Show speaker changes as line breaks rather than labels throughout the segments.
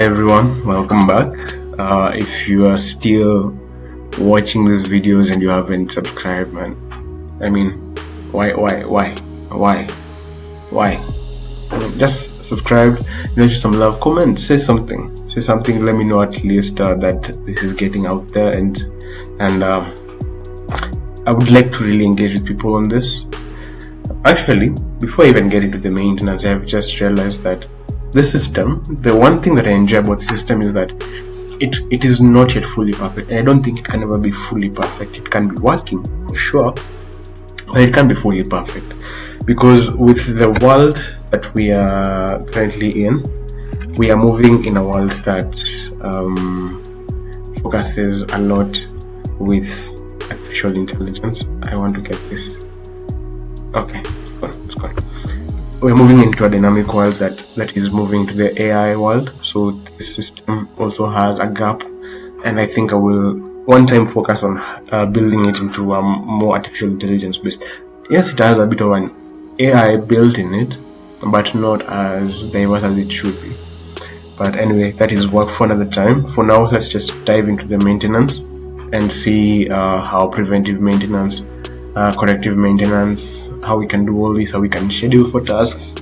Everyone, welcome back. If you are still watching these videos and you haven't subscribed, man, I mean, why? Just subscribe, give some love, comment, say something. Let me know at least that this is getting out there, and I would like to really engage with people on this. Actually, before I even get into the maintenance, I have just realized that the system, the one thing that I enjoy about the system is that it is not yet fully perfect. And I don't think it can ever be fully perfect. It can be working for sure, but it can't be fully perfect, because with the world that we are currently in, we are moving in a world that focuses a lot with artificial intelligence. I want to get this. Okay, it's gone. We're moving into a dynamic world that is moving to the AI world. So this system also has a gap, and I think I will one time focus on building it into a more artificial intelligence based. Yes, it has a bit of an AI built in it, but not as diverse as it should be. But anyway, that is work for another time. For now, let's just dive into the maintenance and see how preventive maintenance, corrective maintenance, how we can do all this, how we can schedule for tasks.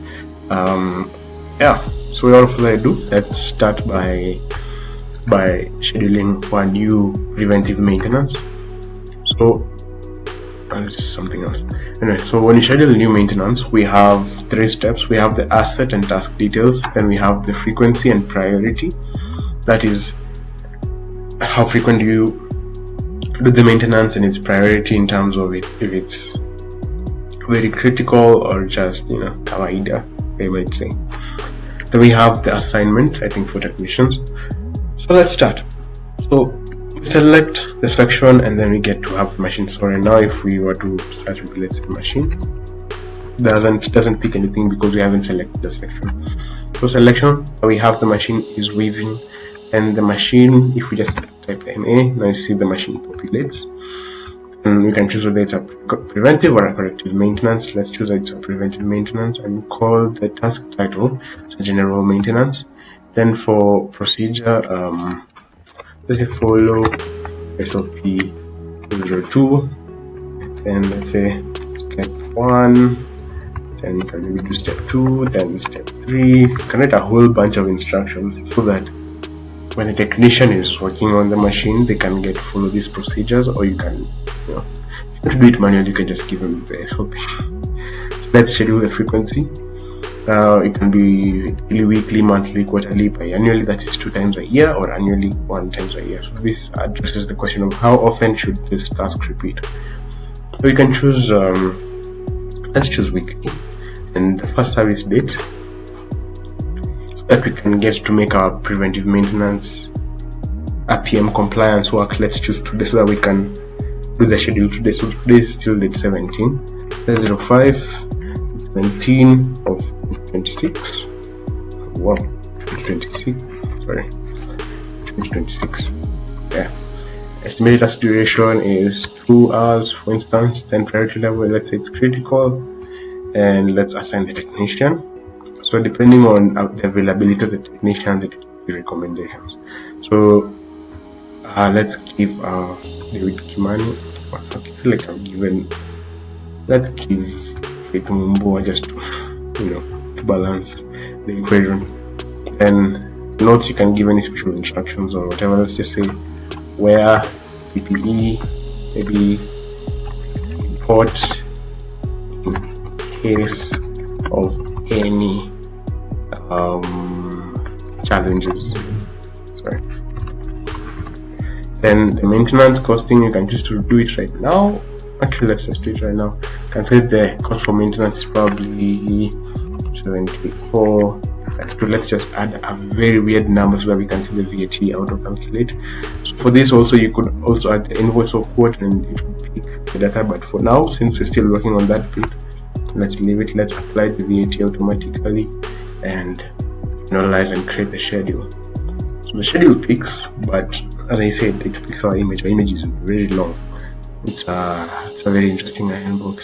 So without further ado, let's start by scheduling for a new preventive maintenance. So something else. Anyway, so when you schedule a new maintenance, we have 3 steps. We have the asset and task details, then we have the frequency and priority. That is how frequent you do the maintenance and its priority in terms of if it's very critical or just kawaida, they might say. Then we have the assignment, I think, for technicians. So let's start. So we select the section and then we get to have the machine. So right now, if we were to start with, let's say, machine, doesn't pick anything because we haven't selected the section. So selection, we have the machine is weaving, and the machine, if we just type MA, now you see the machine populates. And we can choose whether it's a preventive or a corrective maintenance. Let's choose it's a preventive maintenance and call the task title general maintenance. Then for procedure, let's say follow SOP 02. Then let's say step 1. Then you can maybe do step 2. Then step 3. You can write a whole bunch of instructions so that when a technician is working on the machine, they can follow these procedures, or you can, if you want to do it manually, you can just give them the SOP. Let's schedule the frequency. It can be daily, weekly, monthly, quarterly, biannually, that is 2 times a year, or annually 1 time a year. So this addresses the question of how often should this task repeat. So you can choose, let's choose weekly, and the first service date, that we can get to make our preventive maintenance RPM compliance work. Let's choose today so that we can do the schedule today. So today is still date 17, 05, 17 of 26. Wow, 2026. Sorry, 2026. Yeah. Estimated task duration is 2 hours, for instance. Then priority level, let's say it's critical, and let's assign the technician. So depending on the availability of the technician, they give recommendations. So let's give David Kimani. I feel like I'm given. Let's give Faith Mumboa just to balance the equation. Then notes, you can give any special instructions or whatever. Let's just say where PPE, maybe import in case of any challenges. Sorry. Then the maintenance costing, you can choose to do it right now. Actually, let's just do it right now. You can say the cost for maintenance is probably 74. Let's just add a very weird number so that we can see the VAT auto calculate. So for this also, you could also add the invoice or quote and it will pick the data. But for now, since we're still working on that bit, let's leave it. Let's apply the VAT automatically and analyze and create the schedule. So the schedule picks, but as I said, it picks our image. Our image is very long. It's a very interesting iron box.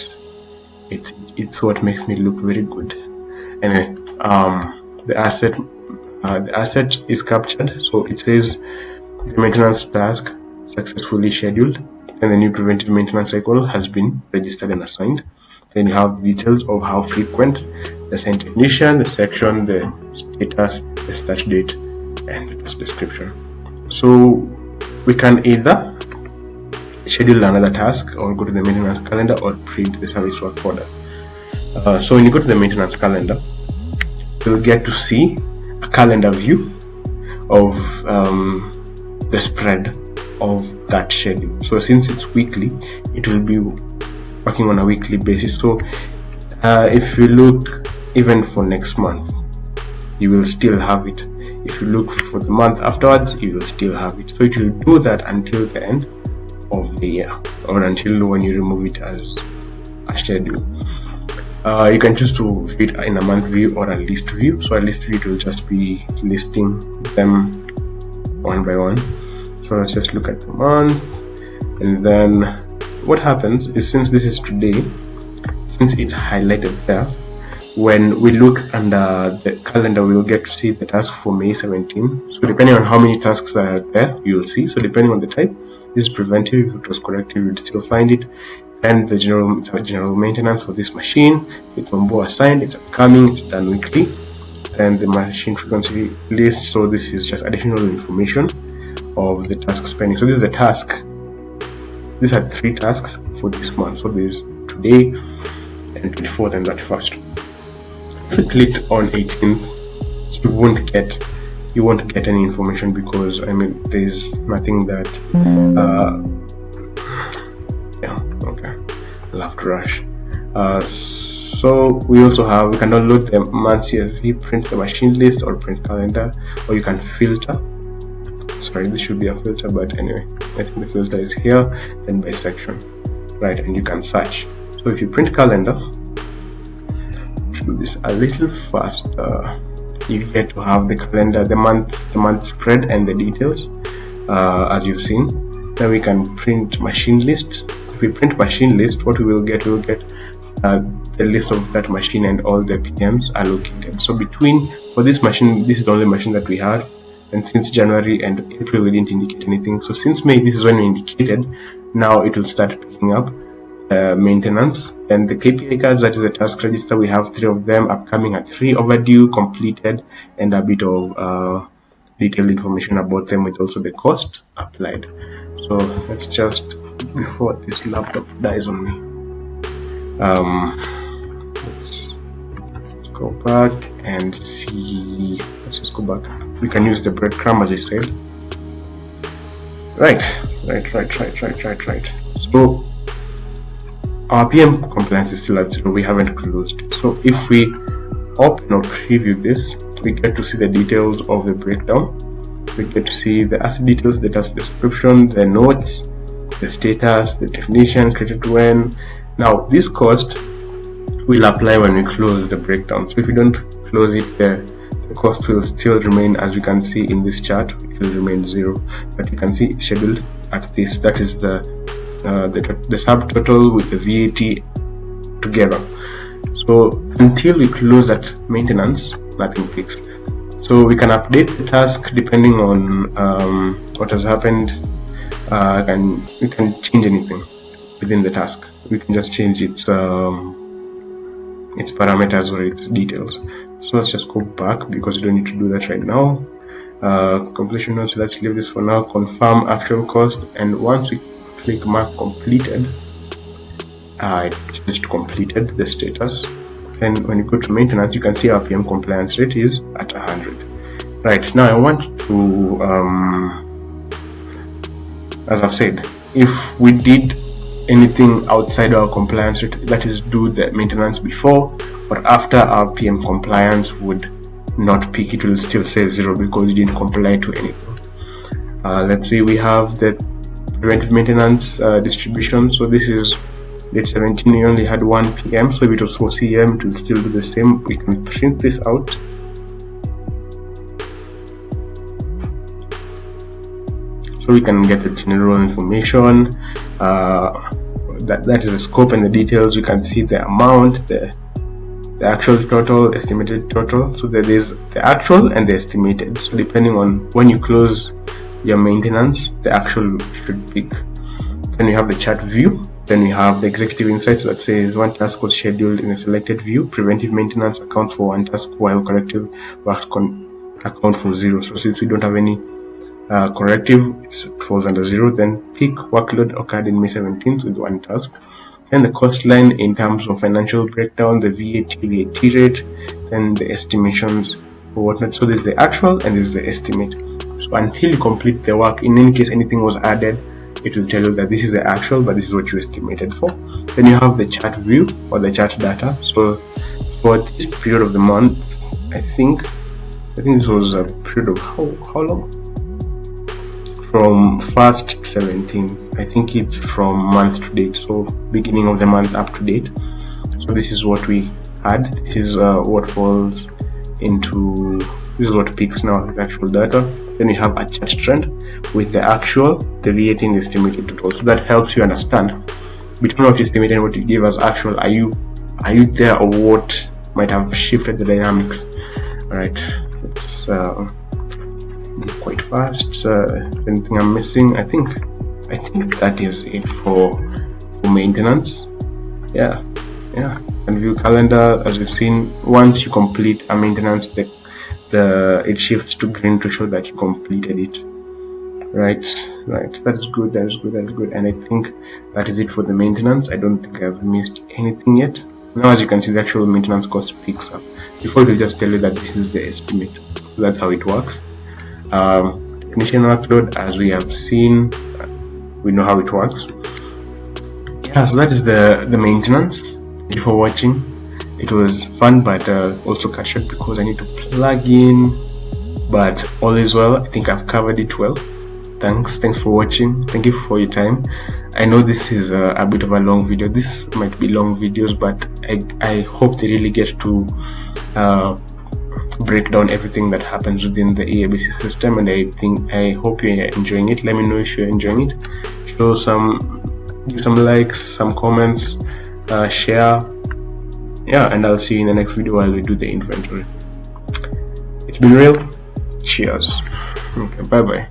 It's what makes me look very good. Anyway, the asset the asset is captured, so it says the maintenance task successfully scheduled, and the new preventive maintenance cycle has been registered and assigned. Then you have details of how frequent, the assigned technician, the section, the status, the start date, and the task description. So we can either schedule another task or go to the maintenance calendar or print the service work order. So when you go to the maintenance calendar, you'll get to see a calendar view of the spread of that schedule. So since it's weekly, it will be working on a weekly basis. So if you look even for next month, you will still have it. If you look for the month afterwards, you will still have it. So it will do that until the end of the year, or until when you remove it as a schedule. You can choose to view it in a month view or a list view. So a list view, it will just be listing them one by one. So let's just look at the month, and then what happens is, since this is today, since it's highlighted there, when we look under the calendar, we'll get to see the task for May 17. So depending on how many tasks are there, you'll see. So depending on the type, this is preventive. If it was corrective, you'd still find it. And the general maintenance for this machine, it's on board assigned, it's upcoming, it's done weekly. And the machine frequency list. So this is just additional information of the task spending. So this is a task. These are 3 tasks for this month. So there's today and 24th and 31st. If you clicked on 18th, you won't get any information, because there's nothing that I'll have to rush. So we can download the month CSV, print the machine list, or print calendar, or you can filter. Sorry, this should be a filter, but anyway, I think the filter is here, then by section, right? And you can search. So if you print calendar, do this a little faster, you get to have the calendar, the month spread and the details, as you've seen. Then we can print machine list. If we print machine list, what we will get the list of that machine and all the PMs allocated. So for this machine, this is the only machine that we had, and since January and April we didn't indicate anything. So since May, this is when we indicated. Now it will start picking up maintenance. And the KPI cards, that is the task register, we have 3 of them, upcoming at 3, overdue, completed, and a bit of detailed information about them, with also the cost applied. So let's just, before this laptop dies on me, let's go back and see. Let's just go back. We can use the breadcrumb, as I said. Right. So our PM compliance is still at 0. We haven't closed. So if we open or preview this, we get to see the details of the breakdown. We get to see the asset details, the task description, the notes, the status, the technician, created when. Now this cost will apply when we close the breakdown. So if we don't close it, the cost will still remain, as we can see in this chart, it will remain 0. But you can see it's scheduled at this. That is the subtotal with the VAT together. So until we close that maintenance, nothing fixed. So we can update the task depending on what has happened. We can change anything within the task. We can just change its parameters or its details. So let's just go back, because we don't need to do that right now. Completion notes, let's leave this for now. Confirm actual cost, and once we click mark completed, it just completed the status. And when you go to maintenance, you can see our PM compliance rate is at 100. Right, now I want to, as I've said, if we did anything outside our compliance rate, that is, do the maintenance before or after our PM compliance, would not pick. It will still say 0 because you didn't comply to anything. Let's say we have the preventive maintenance distribution. So this is date 17, we only had 1 PM. So if it was for CM, it will still do the same. We can print this out. So we can get the general information. That is the scope and the details. You can see the amount, the the actual total, estimated total. So there is the actual and the estimated. So depending on when you close your maintenance, the actual should pick. Then we have the chart view. Then we have the executive insights that says one task was scheduled in a selected view. Preventive maintenance accounts for one task, while corrective works account for 0. So since we don't have any corrective, it falls under 0. Then peak workload occurred in May 17th with one task. Then the cost line in terms of financial breakdown, the VAT rate, then the estimations or whatnot. So there's the actual and there's the estimate. So until you complete the work, in any case anything was added, it will tell you that this is the actual, but this is what you estimated for. Then you have the chart view or the chart data. So for this period of the month, I think this was a period of how long? From 1st to 17th. I think it's from month to date, so beginning of the month up to date. So this is what we had. This is what falls into, this is what picks now, the actual data. Then we have a chart trend with the actual, the VAT and the estimated total. So that helps you understand between what you estimated and what you give as actual. Are you there, or what might have shifted the dynamics? Alright, let's go quite fast. Anything I'm missing? I think that is it for maintenance. Yeah. And view calendar, as we've seen, once you complete a maintenance, it shifts to green to show that you completed it. Right. That is good. And I think that is it for the maintenance. I don't think I've missed anything yet. Now, as you can see, the actual maintenance cost picks up. Before, they just tell you that this is the estimate. So that's how it works. Technician workload, as we have seen, we know how it works. Yeah, so that is the maintenance. Thank you for watching. It was fun, but also cut short because I need to plug in, but all is well. I think I've covered it well. Thanks for watching. Thank you for your time. I know this is a bit of a long video. This might be long videos, but I hope they really get to break down everything that happens within the EABC system, and I hope you're enjoying it. Let me know if you're enjoying it. Give some likes, some comments, share. Yeah, and I'll see you in the next video while we do the inventory. It's been real. Cheers. Okay, bye bye.